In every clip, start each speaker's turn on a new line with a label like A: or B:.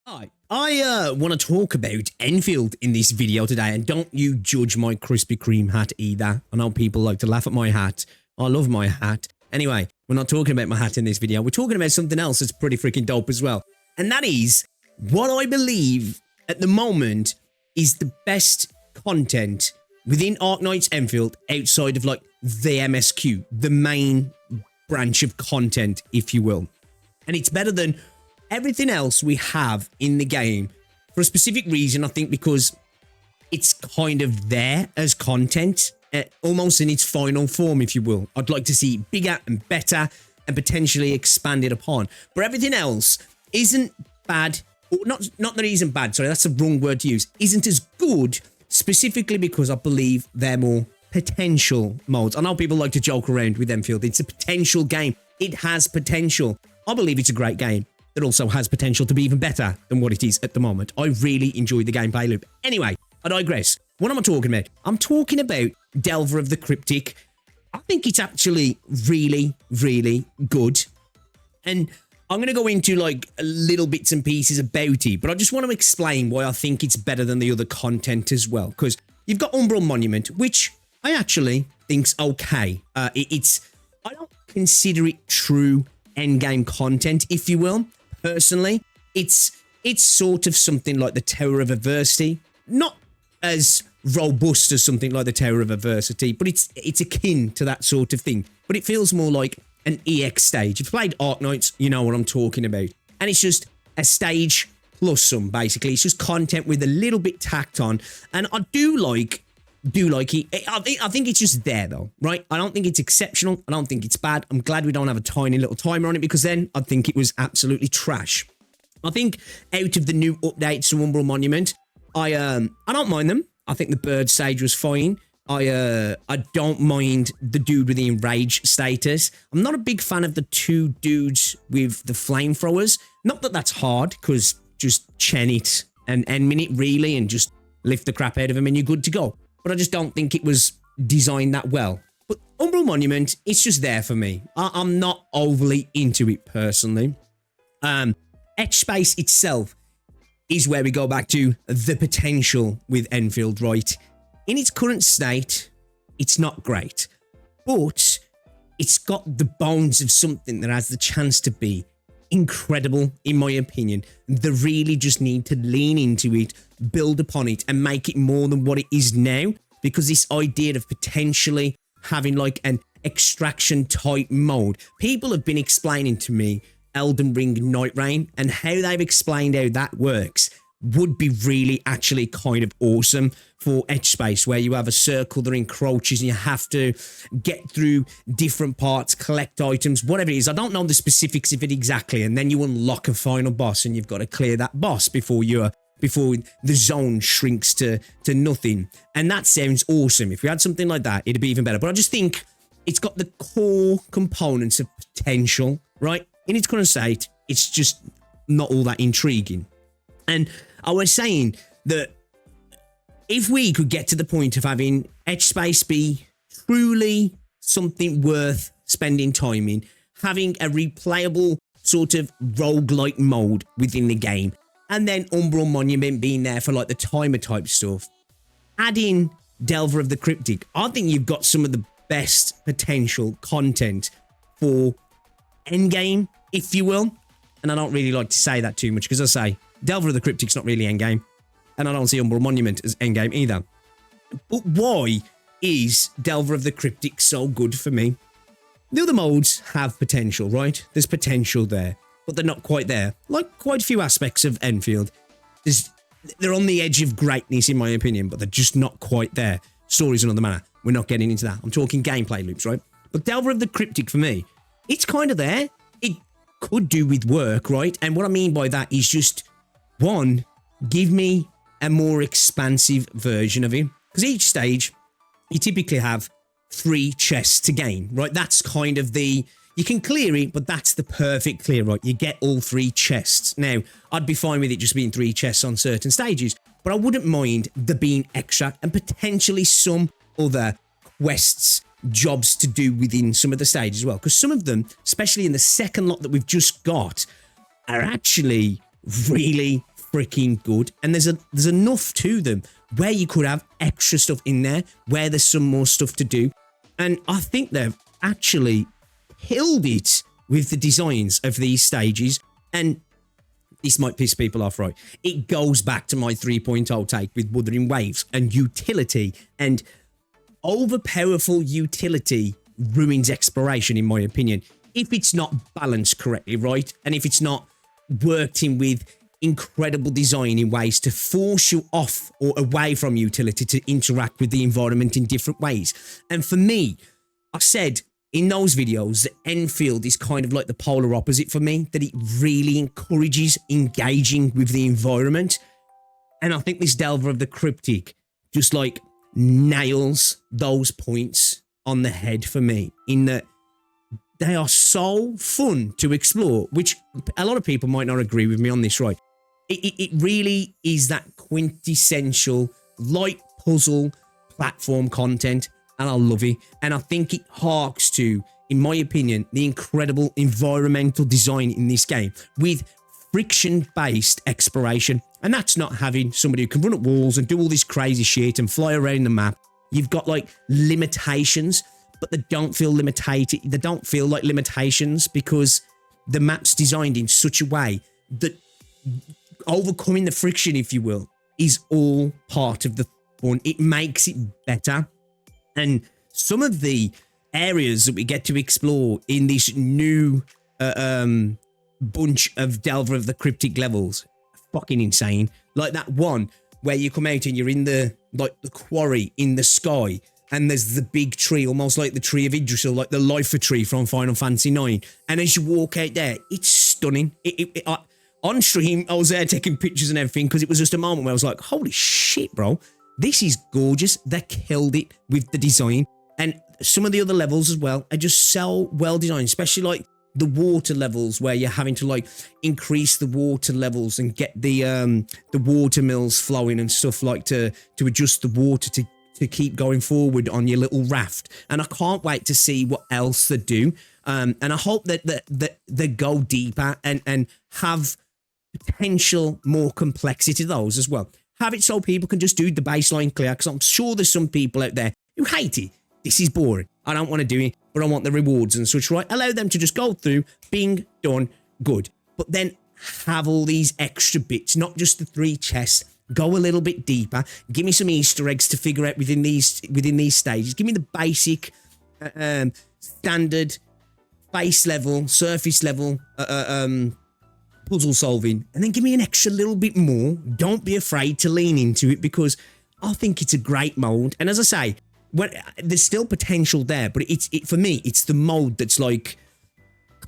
A: Hi, I want to talk about Enfield in this video today, and don't you judge my Krispy Kreme hat either. I know people like to laugh at my hat. I love my hat. Anyway, we're not talking about my hat in this video. We're talking about something else that's pretty freaking dope as well. And that is what I believe at the moment is the best content within Arknights Endfield outside of like the MSQ, the main branch of content, if you will. And it's better than everything else we have in the game for a specific reason, I think, because it's kind of there as content, almost in its final form, if you will. I'd like to see it bigger and better and potentially expanded upon. But everything else isn't bad, or not that it isn't bad, sorry, that's the wrong word to use, isn't as good, specifically because I believe they're more potential modes. I know people like to joke around with Enfield. It's a potential game. It has potential. I believe it's a great game. It also has potential to be even better than what it is at the moment. I really enjoyed the gameplay loop. Anyway, I digress. What am I talking about? I'm talking about Delver of the Cryptic. I think it's actually really, really good. And I'm going to go into like little bits and pieces about it, but I just want to explain why I think it's better than the other content as well. Because you've got Umbral Monument, which I actually think's okay. I don't consider it true endgame content, if you will. Personally, it's sort of something like the Tower of Adversity, not as robust as something like the Tower of Adversity, but it's akin to that sort of thing. But it feels more like an EX stage. If you played Arknights, you know what I'm talking about. And it's just a stage plus some, basically. It's just content with a little bit tacked on, and I do like it. I think it's just there though, right? I don't think it's exceptional. I don't think it's bad. I'm glad we don't have a tiny little timer on it, because then I'd think it was absolutely trash. I think out of the new updates to Umbral Monument, I don't mind them. I think the bird stage was fine. I don't mind the dude with the enrage status. I'm not a big fan of the two dudes with the flamethrowers. Not that that's hard, because just chen it and end minute really, and just lift the crap out of him and you're good to go. But I just don't think it was designed that well. But Umbral Monument, it's just there for me. I'm not overly into it personally. Etch Space itself is where we go back to the potential with Enfield, right? In its current state, it's not great. But it's got the bones of something that has the chance to be incredible, in my opinion. They really just need to lean into it, build upon it, and make it more than what it is now, because this idea of potentially having like an extraction type mode, people have been explaining to me Elden Ring Night Rain, and how they've explained how that works would be really actually kind of awesome for Etch Space, where you have a circle that encroaches and you have to get through different parts, collect items, whatever it is. I don't know the specifics of it exactly, and then you unlock a final boss and you've got to clear that boss before the zone shrinks to nothing. And that sounds awesome. If we had something like that, it'd be even better. But I just think it's got the core components of potential, right? In its current state, it's just not all that intriguing. And I was saying that if we could get to the point of having Etch Space be truly something worth spending time in, having a replayable sort of roguelike mode within the game, and then Umbral Monument being there for like the timer type stuff, adding Delver of the Cryptic, I think you've got some of the best potential content for endgame, if you will. And I don't really like to say that too much, because I say Delver of the Cryptic's not really endgame, and I don't see Umbral Monument as endgame either. But why is Delver of the Cryptic so good for me? The other modes have potential, right? There's potential there, but they're not quite there. Like quite a few aspects of Enfield, they're on the edge of greatness in my opinion, but they're just not quite there. Story's another matter. We're not getting into that. I'm talking gameplay loops, right? But Delver of the Cryptic for me, it's kind of there. It could do with work, right? And what I mean by that is just, one, give me a more expansive version of it. Because each stage, you typically have 3 chests to gain, right? That's kind of you can clear it, but that's the perfect clear, right? You get all 3 chests. Now, I'd be fine with it just being 3 chests on certain stages, but I wouldn't mind there being extra and potentially some other quests, jobs to do within some of the stages as well. Because some of them, especially in the second lot that we've just got, are actually really freaking good. And there's enough to them where you could have extra stuff in there, where there's some more stuff to do. And I think they've actually killed it with the designs of these stages. And this might piss people off, right? It goes back to my 3.0 take with Wuthering Waves and utility. And overpowerful utility ruins exploration, in my opinion, if it's not balanced correctly, right? And if it's not worked in with incredible design in ways to force you off or away from utility to interact with the environment in different ways. And for me, I said in those videos that Enfield is kind of like the polar opposite for me, that it really encourages engaging with the environment. And I think this Delver of the Cryptic just like nails those points on the head for me, in that they are so fun to explore, which a lot of people might not agree with me on this, right? It really is that quintessential light puzzle platform content, and I love it. And I think it harks to, in my opinion, the incredible environmental design in this game with friction-based exploration. And that's not having somebody who can run up walls and do all this crazy shit and fly around the map. You've got like limitations, but they don't feel limited. They don't feel like limitations because the map's designed in such a way that overcoming the friction, if you will, is all part of the fun. It makes it better. And some of the areas that we get to explore in this new bunch of Delver of the Cryptic levels, fucking insane. Like that one where you come out and you're in the quarry in the sky, and there's the big tree, almost like the tree of Idrisil, like the Lifer tree from Final Fantasy IX. And as you walk out there, it's stunning. On stream, I was there taking pictures and everything because it was just a moment where I was like, holy shit, bro. This is gorgeous. They killed it with the design. And some of the other levels as well are just so well designed, especially like the water levels where you're having to like increase the water levels and get the water mills flowing and stuff, like to adjust the water to keep going forward on your little raft. And I can't wait to see what else they do. And I hope that they go deeper and have potential more complexity to those as well. Have it so people can just do the baseline clear, because I'm sure there's some people out there who hate it. This is boring. I don't want to do it, but I want the rewards and such, right? Allow them to just go through, being done, good. But then have all these extra bits, not just the 3 chests. Go a little bit deeper. Give me some Easter eggs to figure out within these stages. Give me the basic, standard, base level, surface level, puzzle solving, and then give me an extra little bit more. Don't be afraid to lean into it, because I think it's a great mode. And as I say, there's still potential there, but for me, it's the mode that's like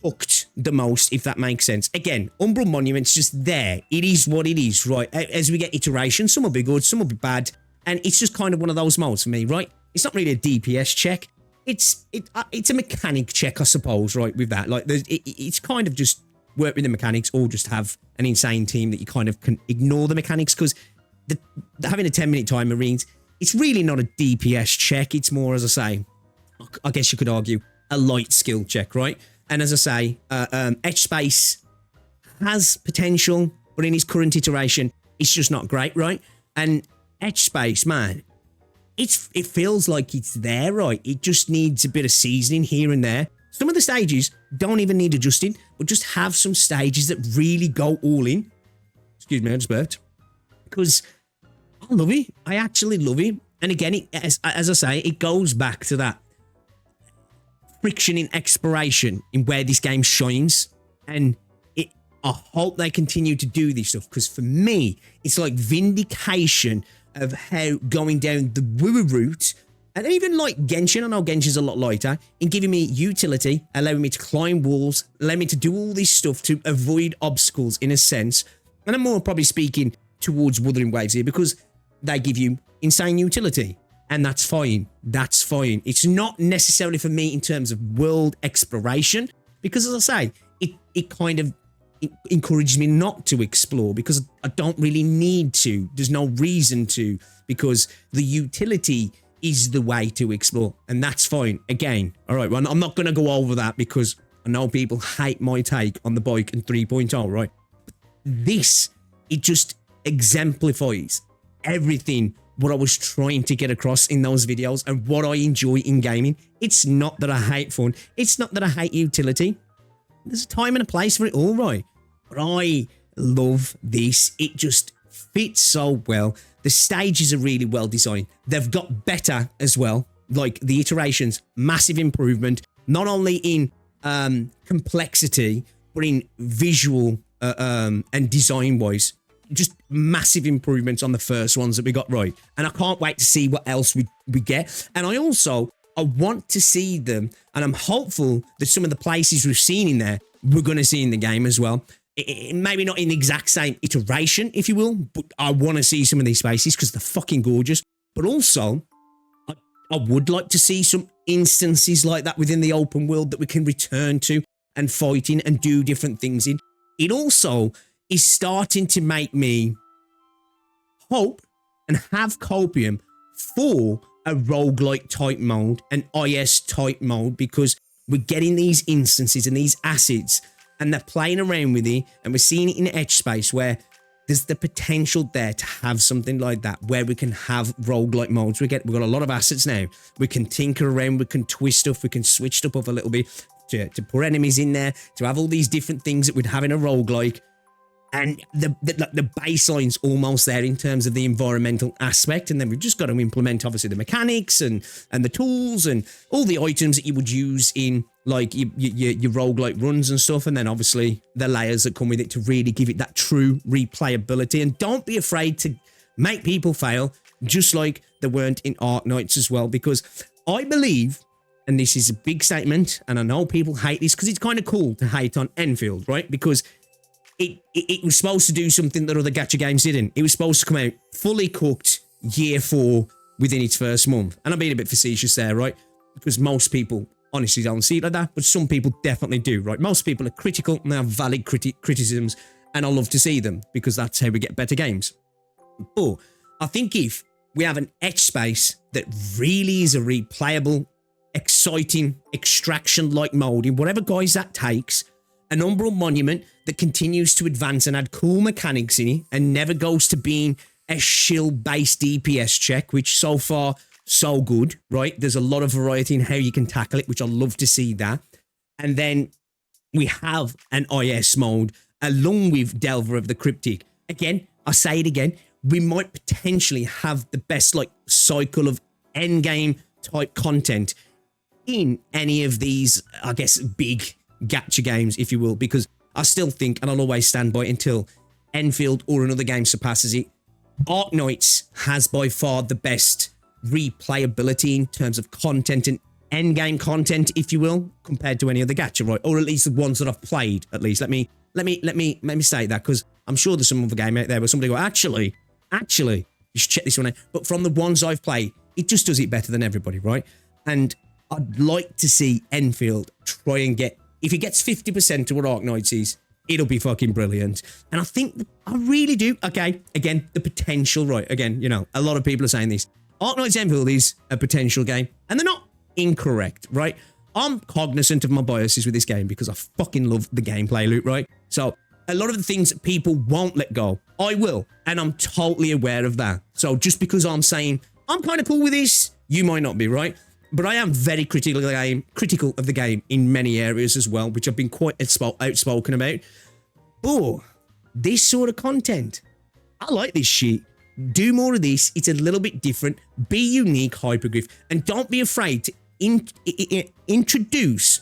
A: cooked the most, if that makes sense. Again, Umbral Monument's just there. It is what it is, right? As we get iterations, some will be good, some will be bad, and it's just kind of one of those modes for me, right? It's not really a DPS check. It's a mechanic check, I suppose, right? With that, like, it's kind of just work with the mechanics, or just have an insane team that you kind of can ignore the mechanics, because having a 10-minute time marines, it's really not a DPS check. It's more, as I say, I guess you could argue, a light skill check, right? And as I say, Etch Space has potential, but in its current iteration, it's just not great, right? And Etch Space, man, it feels like it's there, right? It just needs a bit of seasoning here and there. Some of the stages don't even need adjusting, but just have some stages that really go all in. Excuse me, I just burped. Because I love it. I actually love it. And again, as I say, it goes back to that friction in exploration in where this game shines. And I hope they continue to do this stuff, because for me, it's like vindication of how going down the woo route, and even like Genshin, I know Genshin's a lot lighter, in giving me utility, allowing me to climb walls, allowing me to do all this stuff to avoid obstacles in a sense. And I'm more probably speaking towards Wuthering Waves here, because they give you insane utility. And that's fine. That's fine. It's not necessarily for me in terms of world exploration, because as I say, it kind of encourages me not to explore, because I don't really need to. There's no reason to, because the utility is the way to explore, and that's fine. Again, all right, well, I'm not going to go over that, because I know people hate my take on the bike and 3.0, right? This it just exemplifies everything what I was trying to get across in those videos and what I enjoy in gaming. It's not that I hate fun. It's not that I hate utility. There's a time and a place for it all, right? But I love this. It just fits so well. The stages are really well designed. They've got better as well. Like the iterations, massive improvement, not only in complexity, but in visual and design wise. Just massive improvements on the first ones that we got right. And I can't wait to see what else we get. And I want to see them, and I'm hopeful that some of the places we've seen in there, we're going to see in the game as well. Maybe not in the exact same iteration, if you will, but I want to see some of these spaces because they're fucking gorgeous. But also, I would like to see some instances like that within the open world that we can return to and fight in and do different things in. It also is starting to make me hope and have copium for a roguelike type mode, an IS type mode, because we're getting these instances and these assets and they're playing around with it, and we're seeing it in edge space where there's the potential there to have something like that where we can have roguelike modes. We've got a lot of assets now. We can tinker around, we can twist stuff, we can switch stuff up a little bit to put enemies in there, to have all these different things that we'd have in a roguelike. And the baseline's almost there in terms of the environmental aspect, and then we've just got to implement obviously the mechanics and the tools and all the items that you would use in like your roguelike runs and stuff, and then obviously the layers that come with it to really give it that true replayability. And don't be afraid to make people fail, just like they weren't in Arknights as well, because I believe, and this is a big statement, and I know people hate this because it's kind of cool to hate on Enfield, right? Because it was supposed to do something that other gacha games didn't. It was supposed to come out fully cooked year 4 within its first month. And I'm being a bit facetious there, right? Because most people honestly don't see it like that, but some people definitely do, right? Most people are critical and they have valid criticisms, and I love to see them because that's how we get better games. But I think if we have an etch space that really is a replayable, exciting, extraction-like mode in whatever guise that takes, an Umbral Monument that continues to advance and add cool mechanics in it and never goes to being a shield-based DPS check, which so far, so good, right? There's a lot of variety in how you can tackle it, which I love to see that. And then we have an IS mode along with Delver of the Cryptic. Again, I say it again, we might potentially have the best like cycle of endgame type content in any of these, I guess, big gacha games, if you will, because I still think, and I'll always stand by it until Enfield or another game surpasses it, Arknights has by far the best replayability in terms of content and endgame content, if you will, compared to any other gacha, right? Or at least the ones that I've played, at least. Let me state that, because I'm sure there's some other game out there where somebody go, actually, you should check this one out. But from the ones I've played, it just does it better than everybody, right? And I'd like to see Enfield try and get, if it gets 50% to what Arknights is, it'll be fucking brilliant. And I think, I really do. Okay, again, the potential, right? Again, you know, a lot of people are saying this. Arknights Endfield is a potential game, and they're not incorrect, right? I'm cognizant of my biases with this game because I fucking love the gameplay loop, right? So a lot of the things that people won't let go, I will, and I'm totally aware of that. So just because I'm saying I'm kind of cool with this, you might not be, right? But I am very critical of the game in many areas as well, which I've been quite outspoken about. But this sort of content, I like this shit. Do more of this. It's a little bit different. Be unique, Hypergryph, and don't be afraid to introduce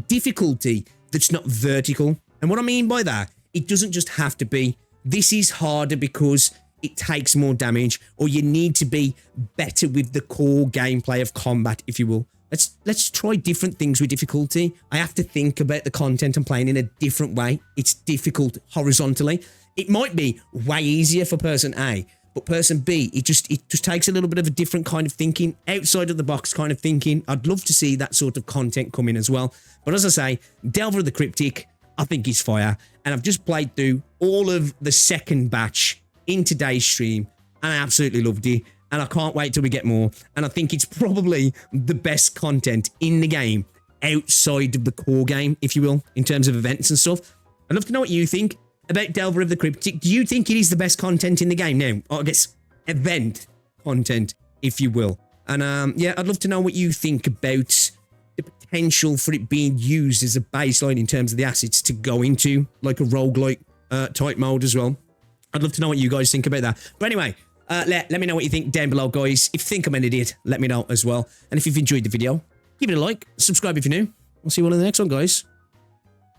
A: difficulty that's not vertical. And what I mean by that, it doesn't just have to be, this is harder because it takes more damage, or you need to be better with the core gameplay of combat, if you will. Let's try different things with difficulty. I have to think about the content I'm playing in a different way. It's difficult horizontally. It might be way easier for person A, but person B, it just takes a little bit of a different kind of thinking, outside of the box kind of thinking. I'd love to see that sort of content come in as well. But as I say, Delver of the Cryptic, I think he's fire. And I've just played through all of the second batch in today's stream, and I absolutely loved it, and I can't wait till we get more. And I think it's probably the best content in the game outside of the core game, if you will, in terms of events and stuff. I'd love to know what you think, about Delver of the Cryptic. Do you think it is the best content in the game? Now, I guess event content, if you will. And yeah, I'd love to know what you think about the potential for it being used as a baseline in terms of the assets to go into like a roguelike type mode as well. I'd love to know what you guys think about that. But anyway, let me know what you think down below, guys. If you think I'm an idiot, let me know as well. And if you've enjoyed the video, give it a like, subscribe if you're new. I'll see you all in the next one, guys.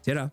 A: Ta-ra.